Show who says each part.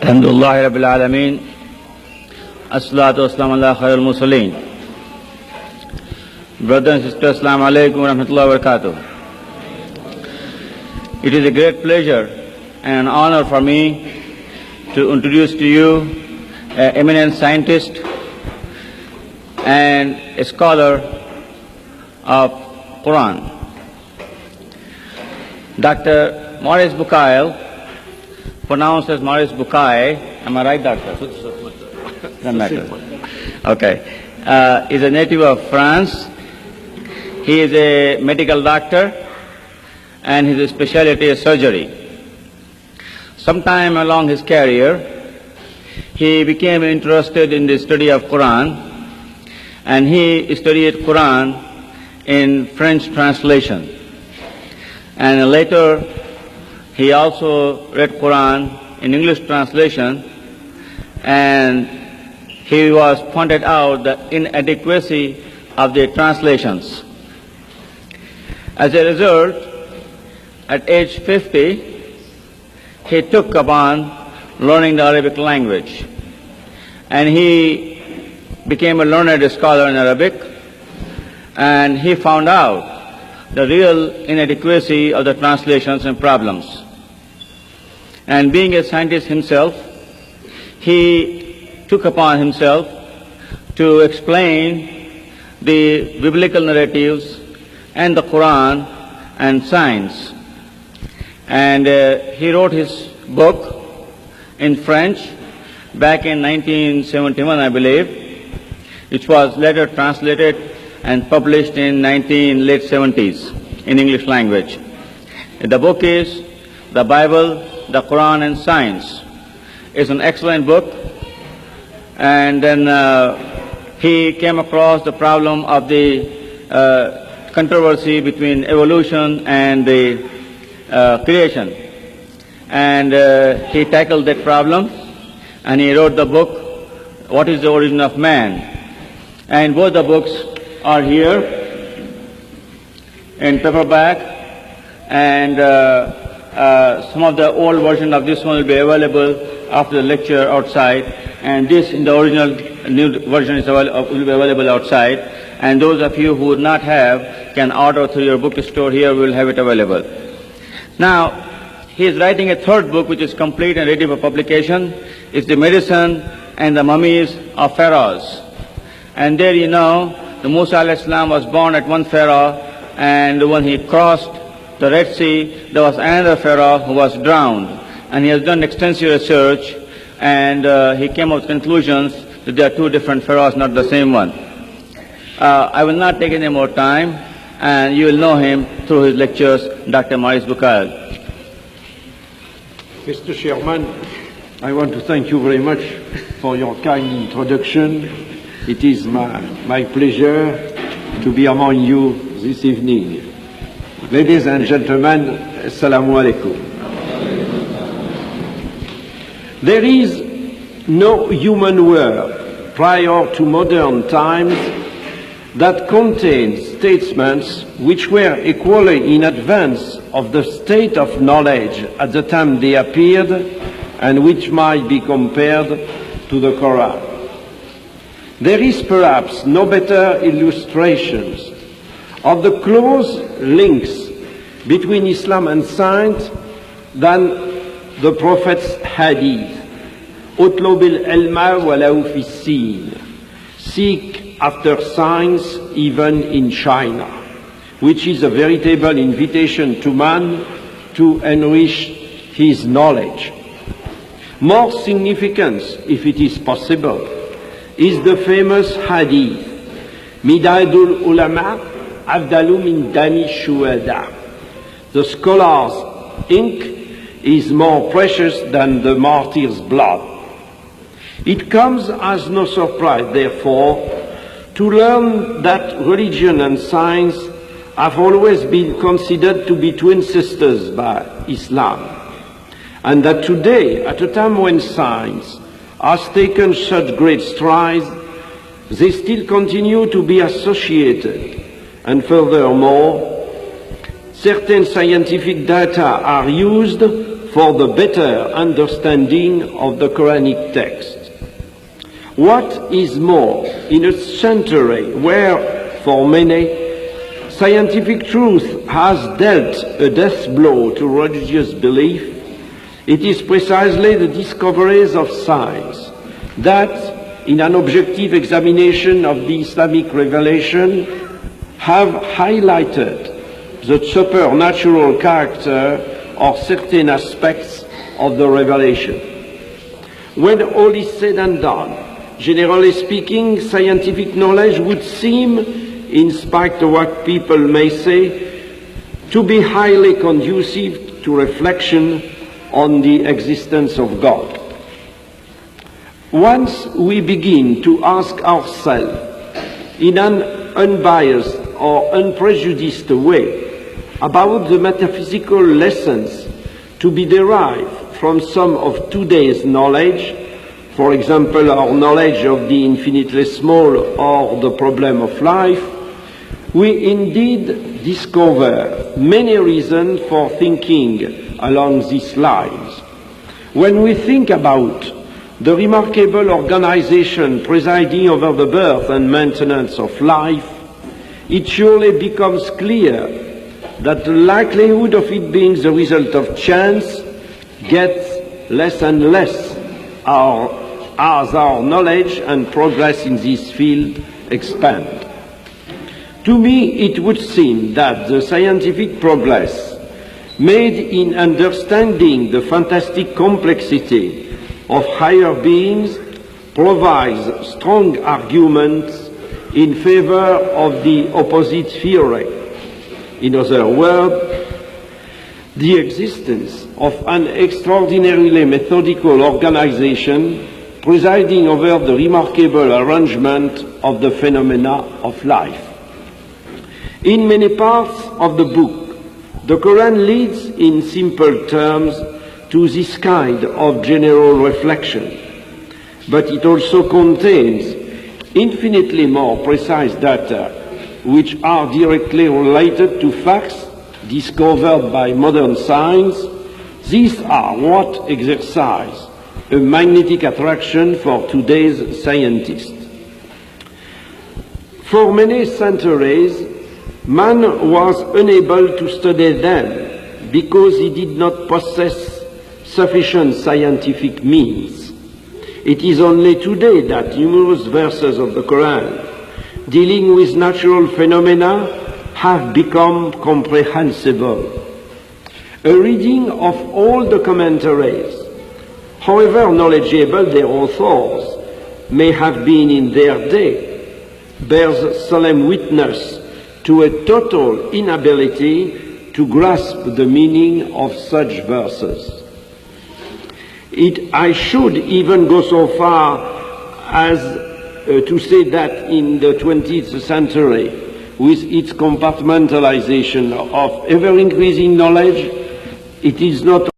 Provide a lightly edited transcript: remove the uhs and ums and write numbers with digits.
Speaker 1: Alhamdulillah Rabbil Alameen. As-salatu was-salamu ala khairil mursaleen. Brothers and sisters, Assalamu alaikum wa rahmatullahi wa barakatuh. It is a great pleasure and an honor for me to introduce to you an eminent scientist and a scholar of Quran. Dr. Maurice Bucaille, pronounced as Maurice Bucaille. Am I right, doctor? Doesn't matter. Okay. Is a native of France. He is a medical doctor and his specialty is surgery. Sometime along his career, he became interested in the study of Quran, and he studied Quran in French translation. And later, he also read Quran in English translation, and he was pointed out the inadequacy of the translations. As a result, at age 50, he took upon learning the Arabic language, and he became a learned scholar in Arabic, and he found out the real inadequacy of the translations and problems. And being a scientist himself, he took upon himself to explain the biblical narratives and the Quran and science. And he wrote his book in French back in 1971, I believe, which was later translated and published in late 70s in English language. The book is The Bible, the Quran and Science. It's an excellent book. And then he came across the problem of the controversy between evolution and the creation. And he tackled that problem, and he wrote the book, What is the Origin of Man? And both the books are here in paperback, and some of the old version of this one will be available after the lecture outside, and this in the original new version will be available outside, and those of you who would not have can order through your bookstore here. We will have it available. Now, he is writing a third book which is complete and ready for publication. It's The Medicine and the Mummies of Pharaohs. And there you know, the Musa alayhi salam was born at one Pharaoh, and when he crossed the Red Sea, there was another Pharaoh who was drowned. And he has done extensive research, and he came up with conclusions that there are two different Pharaohs, not the same one. I will not take any more time, and you will know him through his lectures, Dr. Maurice Bucaille.
Speaker 2: Mr. Chairman, I want to thank you very much for your kind introduction. It is my pleasure to be among you this evening. Ladies and gentlemen, Assalamu alaikum. There is no human work prior to modern times that contains statements which were equally in advance of the state of knowledge at the time they appeared, and which might be compared to the Quran. There is perhaps no better illustrations of the close links between Islam and science than the Prophet's hadith. اطلب العلم ولو في الصين. Seek after science even in China, which is a veritable invitation to man to enrich his knowledge. More significant, if it is possible, is the famous hadith, Midadul Ulama Afdalu min Dami Shuhada. The scholar's ink is more precious than the martyr's blood. It comes as no surprise, therefore, to learn that religion and science have always been considered to be twin sisters by Islam, and that today, at a time when science has taken such great strides, they still continue to be associated. And furthermore, certain scientific data are used for the better understanding of the Quranic text. What is more, in a century where, for many, scientific truth has dealt a death blow to religious belief, it is precisely the discoveries of science that, in an objective examination of the Islamic revelation, have highlighted the supernatural character of certain aspects of the revelation. When all is said and done, generally speaking, scientific knowledge would seem, in spite of what people may say, to be highly conducive to reflection on the existence of God. Once we begin to ask ourselves, in an unbiased or unprejudiced way, about the metaphysical lessons to be derived from some of today's knowledge, for example, our knowledge of the infinitely small or the problem of life, we indeed discover many reasons for thinking along these lines. When we think about the remarkable organization presiding over the birth and maintenance of life, it surely becomes clear that the likelihood of it being the result of chance gets less and less as our knowledge and progress in this field expand. To me, it would seem that the scientific progress made in understanding the fantastic complexity of higher beings provides strong arguments in favor of the opposite theory. In other words, the existence of an extraordinarily methodical organization presiding over the remarkable arrangement of the phenomena of life. In many parts of the book, the Quran leads in simple terms to this kind of general reflection, but it also contains infinitely more precise data which are directly related to facts discovered by modern science. These are what exercise a magnetic attraction for today's scientists. For many centuries, man was unable to study them because he did not possess sufficient scientific means. It is only today that numerous verses of the Quran dealing with natural phenomena have become comprehensible. A reading of all the commentaries, however knowledgeable their authors may have been in their day, bears solemn witness to a total inability to grasp the meaning of such verses. I should even go so far as to say that in the 20th century, with its compartmentalization of ever-increasing knowledge, it is not